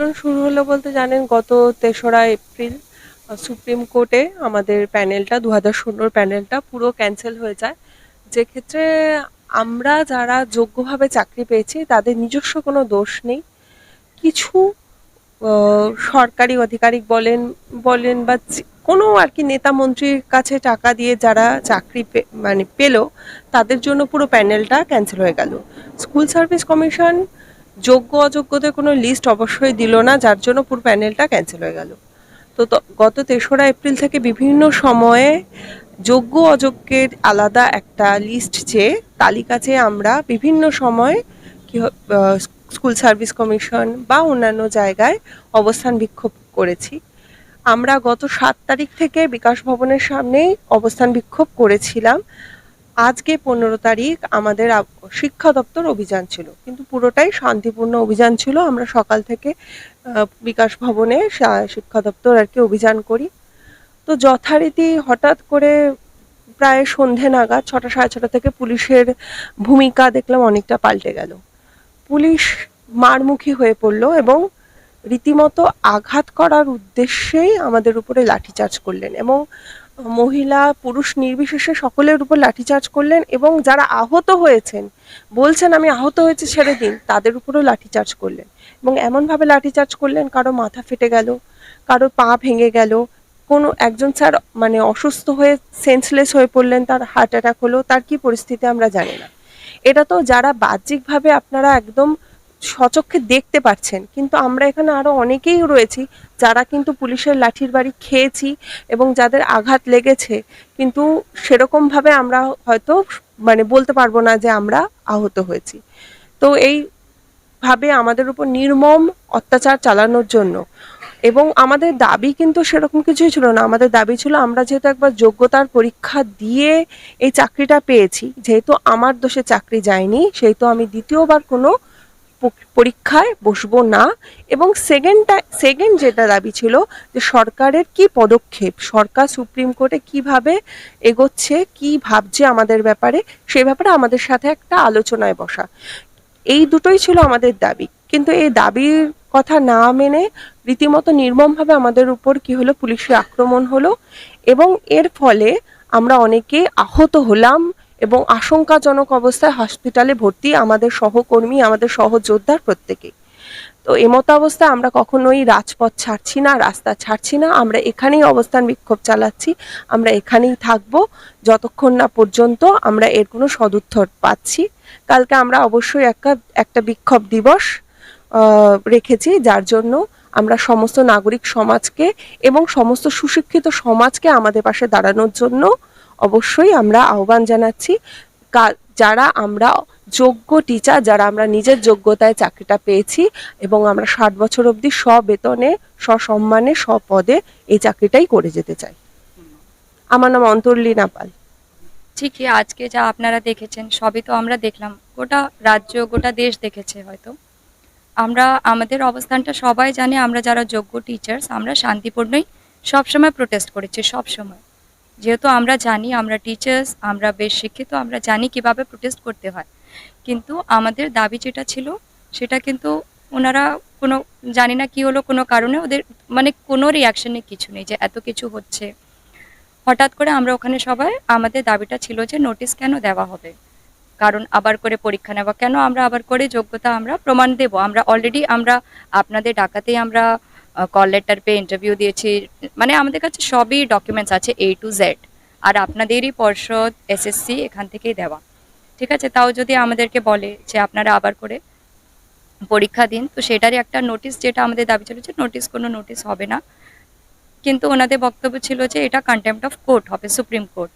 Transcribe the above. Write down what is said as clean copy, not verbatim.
আন্দোলন শুরু হলো বলতে জানেন গত ৩রা এপ্রিল সুপ্রিম কোর্টে আমাদের প্যানেলটা ২০১৬ প্যানেলটা পুরো ক্যান্সেল হয়ে যায়। যে ক্ষেত্রে আমরা যারা যোগ্যভাবে চাকরি পেয়েছি তাদের নিজস্ব কোনো দোষ নেই। কিছু সরকারি আধিকারিক বলেন বলেন বা কোনো আর কি নেতা মন্ত্রীর কাছে টাকা দিয়ে যারা চাকরি মানে পেল তাদের জন্য পুরো প্যানেলটা ক্যান্সেল হয়ে গেল। স্কুল সার্ভিস কমিশন যোগ্য অযোগ্যদের কোনো লিস্ট অবশ্যই দিল না, যার জন্য পুরো প্যানেলটা ক্যান্সেল হয়ে গেল। তো গত ৩রা এপ্রিল থেকে বিভিন্ন সময়ে যোগ্য অযোগ্যের আলাদা একটা লিস্ট চেয়ে তালিকা চেয়ে আমরা বিভিন্ন সময় কি স্কুল সার্ভিস কমিশন বা অন্যান্য জায়গায় অবস্থান বিক্ষোভ করেছি। আমরা গত ৭ তারিখ থেকে বিকাশ ভবনের সামনেই অবস্থান বিক্ষোভ করেছিলাম। আজকে ১৫ তারিখ আমাদের শিক্ষা দপ্তর অভিযান ছিল, কিন্তু পুরোটাই শান্তিপূর্ণ অভিযান ছিল। আমরা সকাল থেকে বিকাশ ভবনে শিক্ষা দপ্তর আর কি অভিযান করি। তো যথারীতি হঠাৎ করে প্রায় সন্ধে নাগাদ ৬টা সাড়ে ৬টা থেকে পুলিশের ভূমিকা দেখলাম অনেকটা পাল্টে গেল। পুলিশ মারমুখী হয়ে পড়ল এবং রীতিমতো আঘাত করার উদ্দেশ্যেই আমাদের উপরে লাঠিচার্জ করলেন এবং মহিলা পুরুষ নির্বিশেষে সকলের উপর লাঠিচার্জ করলেন এবং যারা আহত হয়েছেন বলছেন আমি আহত হয়েছি ছেড়ে দিন, তাদের উপরেও লাঠিচার্জ করলেন এবং এমনভাবে লাঠিচার্জ করলেন কারো মাথা ফেটে গেল, কারো পা ভেঙে গেল, কোনো একজন স্যার মানে অসুস্থ হয়ে সেন্সলেস হয়ে পড়লেন, তার হার্ট অ্যাটাক হলো, তার কি পরিস্থিতি আমরা জানি না। এটা তো যারা বাহ্যিকভাবে আপনারা একদম স্বচক্ষে দেখতে পাচ্ছেন, কিন্তু আমরা এখানে আরো অনেকেই রয়েছি যারা কিন্তু পুলিশের লাঠির বাড়ি খেয়েছি এবং যাদের আঘাত লেগেছে, কিন্তু সেরকম ভাবে আমরা হয়তো মানে বলতে পারবো না যে আমরা আহত হয়েছি। তো এই ভাবে আমাদের উপর নির্মম অত্যাচার চালানোর জন্য এবং আমাদের দাবি কিন্তু সেরকম কিছুই ছিল না। আমাদের দাবি ছিল আমরা যেহেতু একবার যোগ্যতার পরীক্ষা দিয়ে এই চাকরিটা পেয়েছি, যেহেতু আমার দোষে চাকরি যায়নি, সেহেতু আমি দ্বিতীয়বার কোনো পরীক্ষায় বসবো না। এবং সেকেন্ড যেটা দাবি ছিল যে সরকারের কি পদক্ষেপ, সরকার সুপ্রিম কোর্টে কিভাবে এগোচ্ছে, কি ভাবছে আমাদের ব্যাপারে, সেই ব্যাপারে আমাদের সাথে একটা আলোচনায় বসা। এই দুটোই ছিল আমাদের দাবি, কিন্তু এই দাবির কথা না মেনে রীতিমতো নির্মমভাবে আমাদের উপর কি হলো, পুলিশের আক্রমণ হলো এবং এর ফলে আমরা অনেকে আহত হলাম এবং আশঙ্কাজনক অবস্থায় হসপিটালে ভর্তি আমাদের সহকর্মী, আমাদের সহযোদ্ধার প্রত্যেকেই। তো এমতো অবস্থায় আমরা কখনোই রাজপথ ছাড়ছি না, রাস্তা ছাড়ছি না, আমরা এখানেই অবস্থান বিক্ষোভ চালাচ্ছি, আমরা এখানেই থাকবো যতক্ষণ না পর্যন্ত আমরা এর কোনো সদুত্তর পাচ্ছি। কালকে আমরা অবশ্যই একটা বিক্ষোভ দিবস রেখেছি, যার জন্য আমরা সমস্ত নাগরিক সমাজকে এবং সমস্ত সুশিক্ষিত সমাজকে আমাদের পাশে দাঁড়ানোর জন্য অবশ্যই আমরা আহ্বান জানাচ্ছি। যারা আমরা যোগ্য টিচার, যারা আমরা নিজের যোগ্যতায় চাকরিটা পেয়েছি এবং আমরা ৬০ বছর অবধি সবেতনে সসম্মানে সপদে এই চাকরিটাই করে যেতে চাই। আমার নাম অন্তর্লীনা পাল। ঠিকই আজকে যা আপনারা দেখেছেন সবই তো আমরা দেখলাম, গোটা রাজ্য গোটা দেশ দেখেছে হয়তো। আমরা আমাদের অবস্থানটা সবাই জানে, আমরা যারা যোগ্য টিচার্স আমরা শান্তিপূর্ণই সবসময় প্রোটেস্ট করেছি, সবসময়। যেহেতু আমরা জানি আমরা টিচার্স, আমরা বেশ শিক্ষিত, আমরা জানি কিভাবে প্রোটেস্ট করতে হয়। কিন্তু আমাদের দাবি যেটা ছিল সেটা কিন্তু ওনারা কোনো জানি না কি হলো, কোনো কারণে ওদের মানে কোনো রিয়াকশনে কিছু নেই যে এত কিছু হচ্ছে। হঠাৎ করে আমরা ওখানে সবাই আমাদের দাবিটা ছিল যে নোটিশ কেন দেওয়া হবে, কারণ আবার করে পরীক্ষা নেওয়া কেন, আমরা আবার করে যোগ্যতা আমরা প্রমাণ দেব। আমরা অলরেডি আমরা আপনাদের ডাকাতেই আমরা কল লেটার পেয়ে ইন্টারভিউ দিয়েছি, মানে আমাদের কাছে সবই ডকুমেন্টস আছে A to Z। আর আপনাদেরই পর্ষদ SSC এখান থেকেই দেওয়া, ঠিক আছে। তাও যদি আমাদেরকে বলে যে আপনারা আবার করে পরীক্ষা দিন, তো সেটারই একটা নোটিশ, যেটা আমাদের দাবি ছিল যে নোটিশ, কোনো নোটিশ হবে না। কিন্তু ওনাদের বক্তব্য ছিল যে এটা কন্টেম্প্ট অফ কোর্ট হবে, সুপ্রিম কোর্ট।